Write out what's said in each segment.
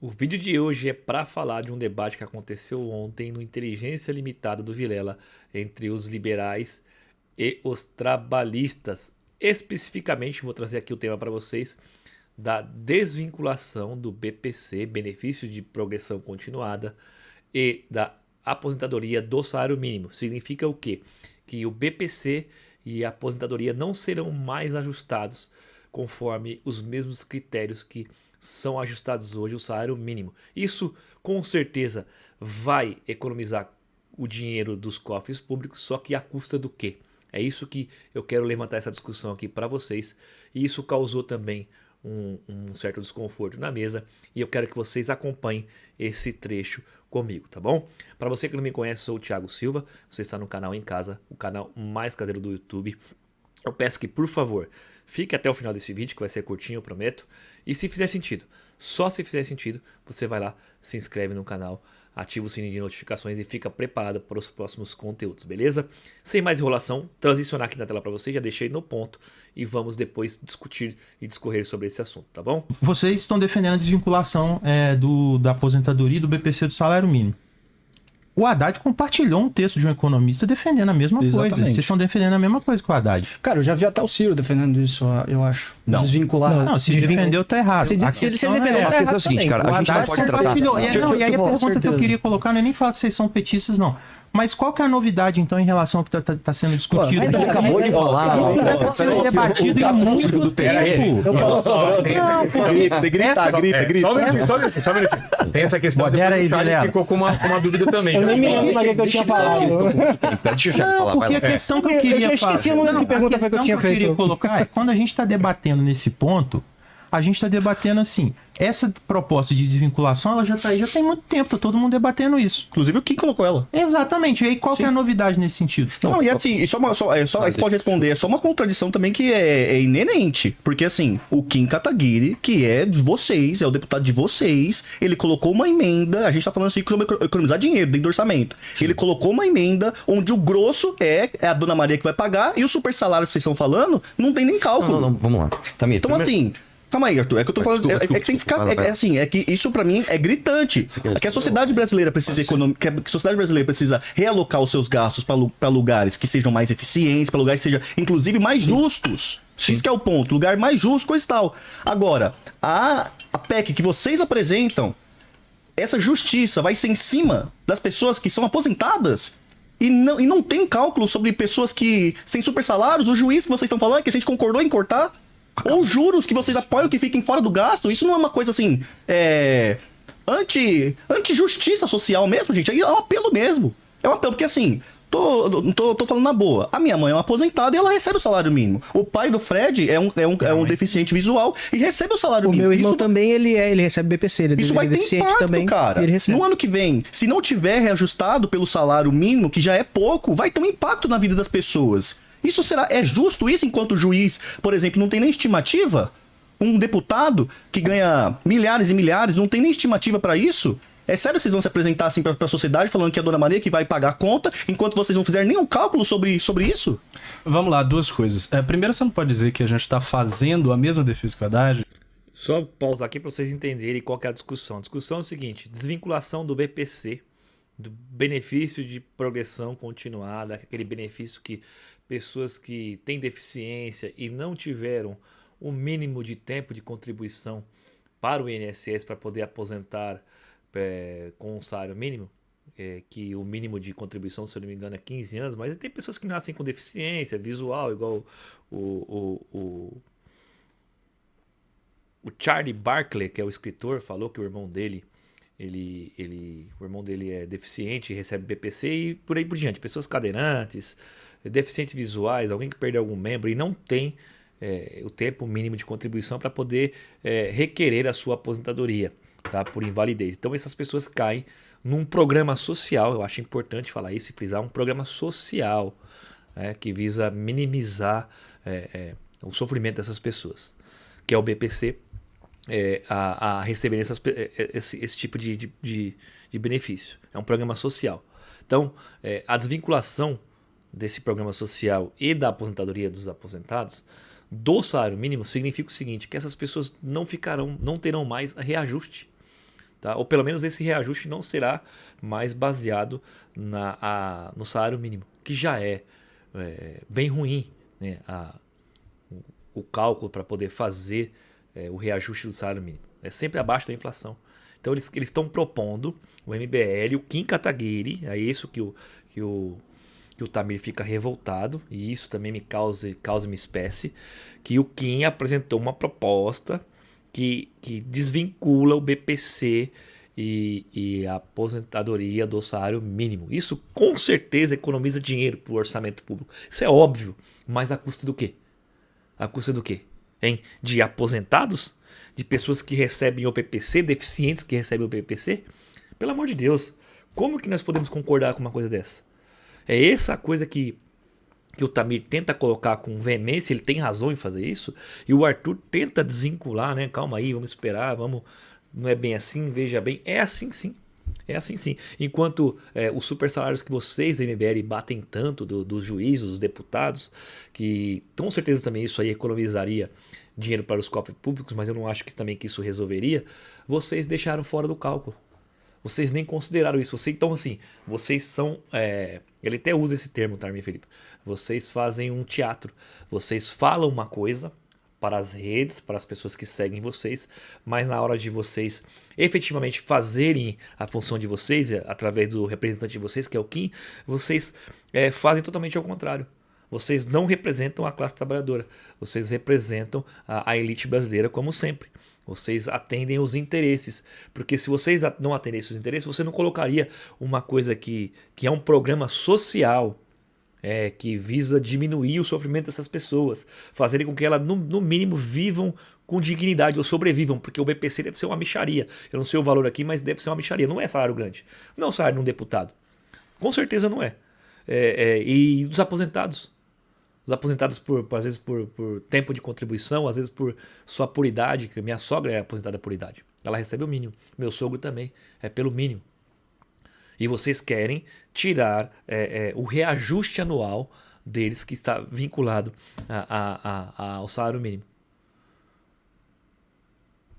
O vídeo de hoje é para falar de um debate que aconteceu ontem no Inteligência Limitada do Vilela entre os liberais e os trabalhistas. Especificamente, vou trazer aqui o tema para vocês da desvinculação do BPC, benefício de progressão continuada, e da aposentadoria do salário mínimo. Significa o quê? Que o BPC e a aposentadoria não serão mais ajustados conforme os mesmos critérios que são ajustados hoje o salário mínimo. Isso com certeza vai economizar o dinheiro dos cofres públicos, só que à custa do quê? É isso que eu quero levantar essa discussão aqui para vocês, e isso causou também um certo desconforto na mesa, e eu quero que vocês acompanhem esse trecho comigo, tá bom? Para você que não me conhece, sou o Thiago Silva, você está no canal Em Casa, o canal mais caseiro do YouTube. Eu peço que, por favor, fique até o final desse vídeo, que vai ser curtinho, eu prometo. E se fizer sentido, só se fizer sentido, você vai lá, se inscreve no canal, ativa o sininho de notificações e fica preparado para os próximos conteúdos, beleza? Sem mais enrolação, transicionar aqui na tela para vocês, já deixei no ponto e vamos depois discutir e discorrer sobre esse assunto, tá bom? Vocês estão defendendo a desvinculação da aposentadoria e do BPC do salário mínimo. O Haddad compartilhou um texto de um economista defendendo a mesma coisa. Vocês estão defendendo a mesma coisa que o Haddad. Cara, eu já vi até o Ciro defendendo isso, eu acho. Não. Desvincular. Não, se defendeu, tá errado. Se defendeu, A tá questão é errado o seguinte, também. cara, a gente não pode tratar... E aí a pergunta que eu queria colocar não é nem falar que vocês são petistas, não. Mas qual que é a novidade, então, em relação ao que tá sendo discutido? Pô, Ele acabou de rolar. Tá sendo debatido em muito tempo. Grita. Só um minutinho. Tem essa questão que o Charlie ficou com uma dúvida também. Eu nem me lembro mais o que eu tinha falado. Deixa eu já falar, vai Porque lá. a questão que eu queria Eu já esqueci o nome de pergunta que eu tinha feito. queria colocar é, quando a gente está debatendo nesse ponto, a gente está debatendo assim, essa proposta de desvinculação, ela já tá aí, já tem muito tempo, tá todo mundo debatendo isso. Inclusive o Kim colocou ela. Exatamente, e aí qual que é a novidade nesse sentido? Não, e assim, você pode responder, é só uma contradição também que é inerente. Porque assim, o Kim Kataguiri, que é de vocês, é o deputado de vocês, ele colocou uma emenda, a gente tá falando assim sobre economizar dinheiro dentro do orçamento. Ele colocou uma emenda onde o grosso é a Dona Maria que vai pagar, e o super salário que vocês estão falando, não tem nem cálculo. Não, vamos lá. Tamir, Então assim... Calma aí, Arthur. É que eu tô falando. Desculpa, é que tem que ficar. vai lá. É assim, é que isso pra mim é gritante. É que a sociedade brasileira precisa que a sociedade brasileira precisa realocar os seus gastos pra lugares que sejam mais eficientes, pra lugares que sejam, inclusive, mais justos. Isso que é o ponto. Lugar mais justo, coisa e tal. Agora, a PEC que vocês apresentam, essa justiça vai ser em cima das pessoas que são aposentadas. E não tem cálculo sobre pessoas que têm super salários. O juiz que vocês estão falando, que a gente concordou em cortar. Ou juros que vocês apoiam que fiquem fora do gasto. Isso não é uma coisa assim, anti-justiça social mesmo, gente. Aí é um apelo mesmo. É um apelo, porque assim, tô falando na boa. A minha mãe é uma aposentada e ela recebe o salário mínimo. O pai do Fred é um deficiente visual e recebe o salário O mínimo. meu irmão também, ele recebe BPC. Isso vai ter deficiente impacto, também, cara. e ele recebe. No ano que vem, se não tiver reajustado pelo salário mínimo, que já é pouco, vai ter um impacto na vida das pessoas. Isso é justo isso enquanto o juiz, por exemplo, não tem nem estimativa? Um deputado que ganha milhares e milhares não tem nem estimativa pra isso? É sério que vocês vão se apresentar assim pra sociedade falando que é a Dona Maria que vai pagar a conta, enquanto vocês não fizerem nenhum cálculo sobre isso? Vamos lá, duas coisas. Primeiro, você não pode dizer que a gente está fazendo a mesma defesa que o Haddad. Só pausar aqui para vocês entenderem qual que é a discussão. A discussão é o seguinte: desvinculação do BPC, do benefício de progressão continuada, aquele benefício que pessoas que têm deficiência e não tiveram o mínimo de tempo de contribuição para o INSS para poder aposentar com um salário mínimo, que o mínimo de contribuição, se eu não me engano, é 15 anos, mas tem pessoas que nascem com deficiência visual, igual o Charlie Barkley, que é o escritor, falou que o irmão dele o irmão dele é deficiente e recebe BPC e por aí por diante. Pessoas cadeirantes, deficientes visuais, alguém que perdeu algum membro e não tem o tempo mínimo de contribuição para poder requerer a sua aposentadoria, tá, por invalidez. Então essas pessoas caem num programa social, eu acho importante falar isso e frisar, um programa social, que visa minimizar o sofrimento dessas pessoas, que é o BPC, a receber esse tipo de benefício. É um programa social. Então, a desvinculação desse programa social e da aposentadoria dos aposentados do salário mínimo significa o seguinte, que essas pessoas não terão mais reajuste. Tá? Ou pelo menos esse reajuste não será mais baseado no salário mínimo, que já é bem ruim, né? O cálculo para poder fazer o reajuste do salário mínimo. É sempre abaixo da inflação. Então eles estão propondo, o MBL, o Kim Kataguiri, é isso que o Tamir fica revoltado, e isso também me causa-me espécie, que o Kim apresentou uma proposta que desvincula o BPC e a aposentadoria do salário mínimo. Isso com certeza economiza dinheiro para o orçamento público. Isso é óbvio, mas a custa do quê? A custa do quê? Hein? De aposentados? De pessoas que recebem o PPC, deficientes que recebem o PPC? Pelo amor de Deus, como que nós podemos concordar com uma coisa dessa? É essa coisa que o Tamir tenta colocar com veemência, ele tem razão em fazer isso, e o Arthur tenta desvincular, né? Calma aí, vamos esperar, não é bem assim, veja bem. É assim sim. É assim sim. Enquanto os super salários que vocês da MBL batem tanto dos juízes, dos deputados, que com certeza também isso aí economizaria dinheiro para os cofres públicos, mas eu não acho que também que isso resolveria, vocês deixaram fora do cálculo. Vocês nem consideraram isso. Então assim, vocês são... ele até usa esse termo, tá, Felipe? Vocês fazem um teatro. Vocês falam uma coisa para as redes, para as pessoas que seguem vocês, mas na hora de vocês efetivamente fazerem a função de vocês, através do representante de vocês, que é o Kim, vocês fazem totalmente ao contrário. Vocês não representam a classe trabalhadora, vocês representam a elite brasileira como sempre. Vocês atendem os interesses, porque se vocês não atendessem os interesses, você não colocaria uma coisa que é um programa social, que visa diminuir o sofrimento dessas pessoas, fazerem com que elas, no mínimo, vivam com dignidade ou sobrevivam, porque o BPC deve ser uma mixaria. Eu não sei o valor aqui, mas deve ser uma mixaria. Não é salário grande. Não é o salário de um deputado. Com certeza não é. E dos aposentados? Os aposentados, às vezes, por tempo de contribuição, às vezes só por idade, que minha sogra é aposentada por idade. Ela recebe o mínimo. Meu sogro também. É pelo mínimo. E vocês querem tirar o reajuste anual deles, que está vinculado ao salário mínimo.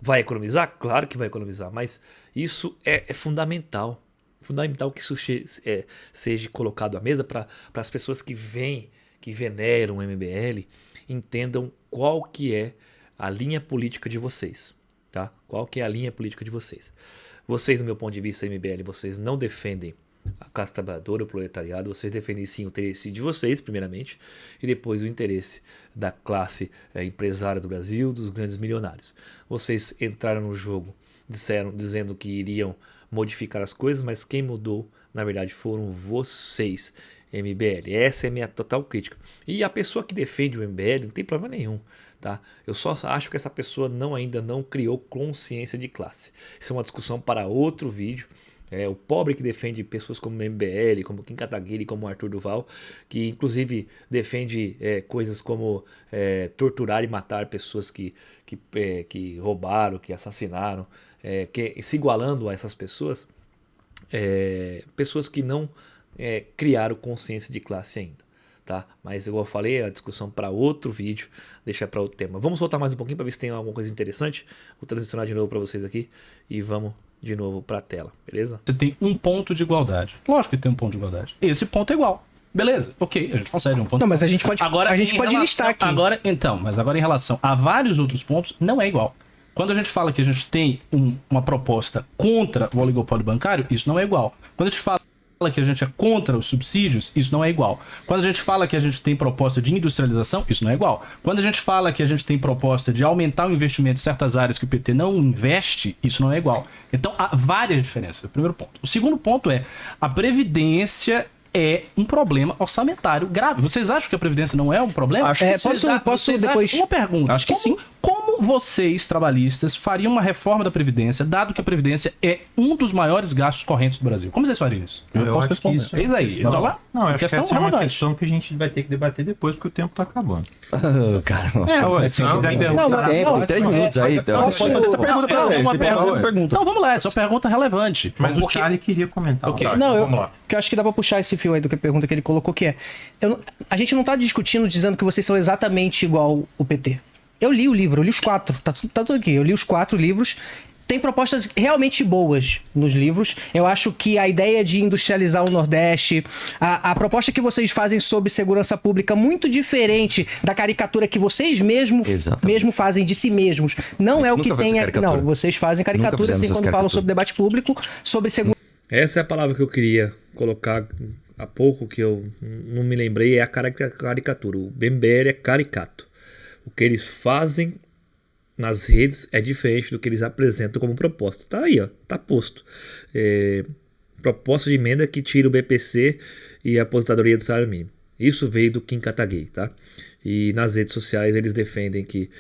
Vai economizar? Claro que vai economizar, mas isso é fundamental. Fundamental que isso seja colocado à mesa para as pessoas que veneram o MBL, entendam qual que é a linha política de vocês. Tá? Qual que é a linha política de vocês? Vocês, do meu ponto de vista, MBL, vocês não defendem a classe trabalhadora, o proletariado, vocês defendem sim o interesse de vocês, primeiramente, e depois o interesse da classe empresária do Brasil, dos grandes milionários. Vocês entraram no jogo dizendo que iriam modificar as coisas, mas quem mudou, na verdade, foram vocês, MBL. Essa é a minha total crítica. E a pessoa que defende o MBL não tem problema nenhum. Tá? Eu só acho que essa pessoa ainda não criou consciência de classe. Isso é uma discussão para outro vídeo. O pobre que defende pessoas como o MBL, como Kim Kataguiri, como o Arthur Duval, que inclusive defende coisas como torturar e matar pessoas que roubaram, que assassinaram, se igualando a essas pessoas, pessoas que não criaram consciência de classe ainda. Tá? Mas igual eu falei, a discussão para outro vídeo, deixar para outro tema. Vamos voltar mais um pouquinho para ver se tem alguma coisa interessante. Vou transicionar de novo para vocês aqui e vamos de novo para a tela, beleza? Você tem um ponto de igualdade. Lógico que tem um ponto de igualdade. Esse ponto é igual. Beleza, ok, a gente consegue um ponto. Não, mas a gente pode, listar aqui. Mas agora em relação a vários outros pontos, não é igual. Quando a gente fala que a gente tem uma proposta contra o oligopólio bancário, isso não é igual. Quando a gente fala que a gente é contra os subsídios, isso não é igual. Quando a gente fala que a gente tem proposta de industrialização, isso não é igual. Quando a gente fala que a gente tem proposta de aumentar o investimento em certas áreas que o PT não investe, isso não é igual. Então há várias diferenças, é o primeiro ponto. O segundo ponto é, a Previdência é um problema orçamentário grave. Vocês acham que a Previdência não é um problema? Acho que posso depois... Uma pergunta. Acho que sim. Como vocês, trabalhistas, fariam uma reforma da Previdência, dado que a Previdência é um dos maiores gastos correntes do Brasil? Como vocês fariam isso? Eu posso responder. É isso aí. Não, eu acho que essa é uma questão que a gente vai ter que debater depois, porque o tempo tá acabando. Cara, nossa. Se quiser perguntar... 3 minutos aí. Essa pergunta pra ele. Então vamos lá, essa é uma pergunta relevante. Mas o Charlie queria comentar. Vamos lá. Que eu acho que dá pra puxar esse fio aí do que a pergunta que ele colocou, que é... a gente não tá discutindo dizendo que vocês são exatamente igual o PT. Eu li o livro, eu li os 4, tá tudo aqui. Eu li os 4 livros tem propostas realmente boas nos livros. Eu acho que a ideia de industrializar o Nordeste, a proposta que vocês fazem sobre segurança pública, muito diferente da caricatura que vocês mesmo fazem de si mesmos. Não é o que tem. Não, vocês fazem caricatura assim quando falam sobre debate público, sobre segurança. Essa é a palavra que eu queria colocar há pouco, que eu não me lembrei, é a caricatura. O MBL é caricato. O que eles fazem nas redes é diferente do que eles apresentam como proposta. Tá aí, ó, tá posto. Proposta de emenda que tira o BPC e a aposentadoria do salário mínimo. Isso veio do Kim Kataguiri, tá? E nas redes sociais eles defendem que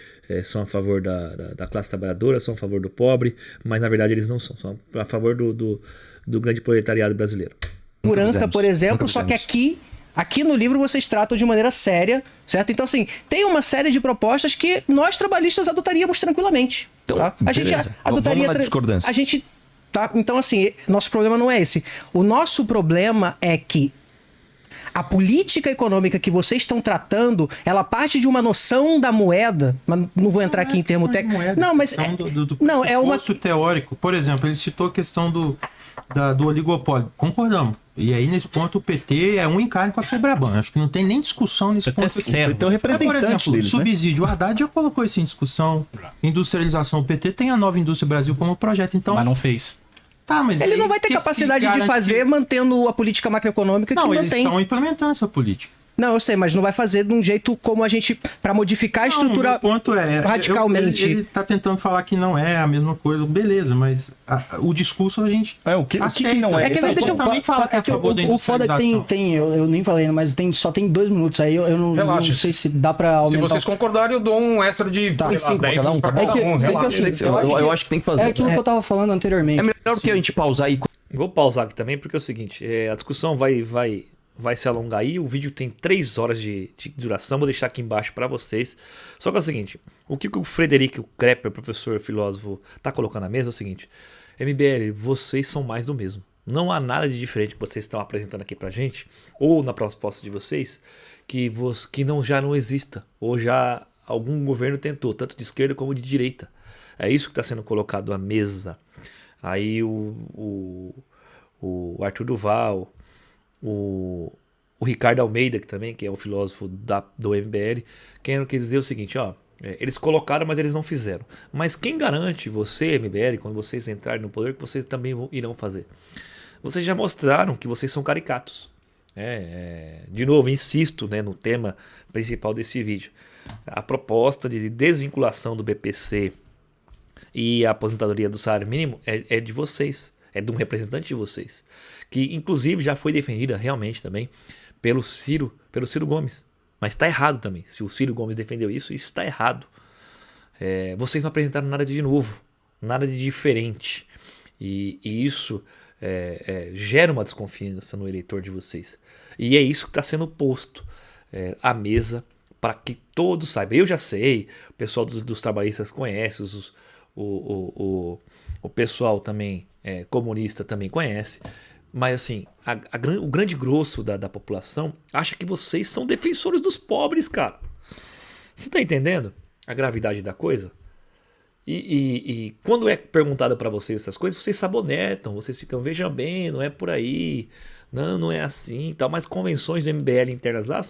são a favor da classe trabalhadora, são a favor do pobre, mas na verdade eles não são. São a favor do grande proletariado brasileiro. Segurança, por exemplo, só que aqui no livro vocês tratam de maneira séria, certo? Então, assim, tem uma série de propostas que nós trabalhistas adotaríamos tranquilamente. Então, tá? A gente adotaria. Vamos na discordância. A gente. Tá? Então, assim, nosso problema não é esse. O nosso problema é que a política econômica que vocês estão tratando, ela parte de uma noção da moeda, mas não vou entrar aqui em termo técnico. Não, mas não é uma teórico. Por exemplo, ele citou a questão do oligopólio. Concordamos. E aí, nesse ponto, o PT é um em carne com a Febraban. Acho que não tem nem discussão nesse ponto. Então, representante por exemplo, deles, subsídio. O Haddad já colocou isso em discussão. Industrialização. O PT tem a Nova Indústria Brasil como projeto. Então, mas não fez. Tá, mas ele não vai ter capacidade de fazer mantendo a política macroeconômica que não, mantém. Eles estão implementando essa política. Não, eu sei, mas não vai fazer de um jeito como a gente... Para modificar a estrutura o ponto radicalmente. Ele tá tentando falar que não é a mesma coisa. Beleza, mas o discurso a gente o que não é? É que deixa eu também falar que é a favor da industrialização. Eu nem falei, mas só tem 2 minutos aí. Eu não sei se dá pra aumentar. Se vocês concordarem, eu dou um extra de... Tá, 5, cada um, tá bom. Eu acho que tem que fazer. É aquilo que eu tava falando anteriormente. É melhor que a gente pausar e... Vou pausar aqui também, porque é o seguinte, a discussão vai se alongar aí, o vídeo tem 3 horas de duração, vou deixar aqui embaixo para vocês. Só que é o seguinte, o que o Frederico Krepper, professor filósofo, tá colocando na mesa é o seguinte: MBL, vocês são mais do mesmo. Não há nada de diferente que vocês estão apresentando aqui pra gente, ou na proposta de vocês, que já não exista, ou já algum governo tentou, tanto de esquerda como de direita. É isso que está sendo colocado à mesa. Aí o Arthur Duval, o Ricardo Almeida, que também que é o filósofo do MBL, querendo dizer o seguinte, eles colocaram, mas eles não fizeram. Mas quem garante você, MBL, quando vocês entrarem no poder, que vocês também irão fazer? Vocês já mostraram que vocês são caricatos. De novo, insisto, no tema principal desse vídeo. A proposta de desvinculação do BPC e a aposentadoria do salário mínimo é de vocês. É de um representante de vocês. Que inclusive já foi defendida realmente também pelo Ciro Gomes. Mas está errado também. Se o Ciro Gomes defendeu isso está errado. Vocês não apresentaram nada de novo. Nada de diferente. E isso gera uma desconfiança no eleitor de vocês. E é isso que está sendo posto à mesa para que todos saibam. Eu já sei, o pessoal dos trabalhistas conhece, o pessoal também comunista também conhece, mas assim, o grande grosso da população acha que vocês são defensores dos pobres, cara. Você tá entendendo a gravidade da coisa? E quando é perguntado para vocês essas coisas, vocês sabonetam, vocês ficam, vejam bem, não é por aí, não é assim, tal. Mas convenções do MBL internas lá,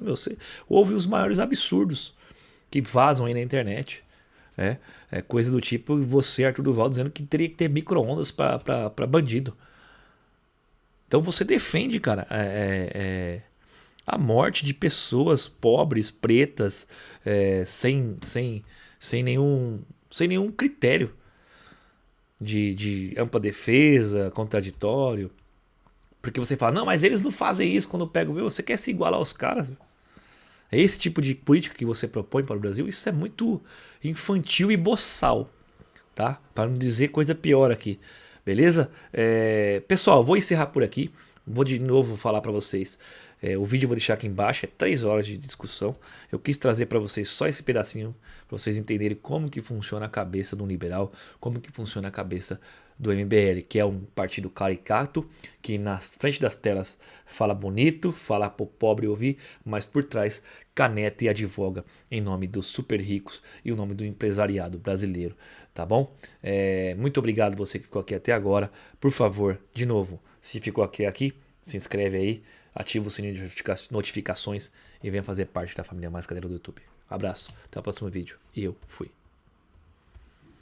houve os maiores absurdos que vazam aí na internet. Coisa do tipo você, Arthur Duval, dizendo que teria que ter micro-ondas para bandido. Então você defende, cara, a morte de pessoas pobres, pretas, sem nenhum critério de ampla defesa, contraditório. Porque você fala, não, mas eles não fazem isso quando pegam o meu. Você quer se igualar aos caras? É esse tipo de política que você propõe para o Brasil? Isso é muito infantil e boçal, tá? Para não dizer coisa pior aqui, beleza? Pessoal, vou encerrar por aqui. Vou de novo falar para vocês. O vídeo eu vou deixar aqui embaixo, é 3 horas de discussão. Eu quis trazer para vocês só esse pedacinho, para vocês entenderem como que funciona a cabeça de um liberal, como que funciona a cabeça do MBL, que é um partido caricato, que na frente das telas fala bonito, fala pro pobre ouvir, mas por trás caneta e advoga em nome dos super ricos e o nome do empresariado brasileiro, tá bom? Muito obrigado você que ficou aqui até agora. Por favor, de novo, se ficou aqui, se inscreve aí, ativa o sininho de notificações e venha fazer parte da família Mais Cadeira do YouTube. Abraço, até o próximo vídeo e eu fui.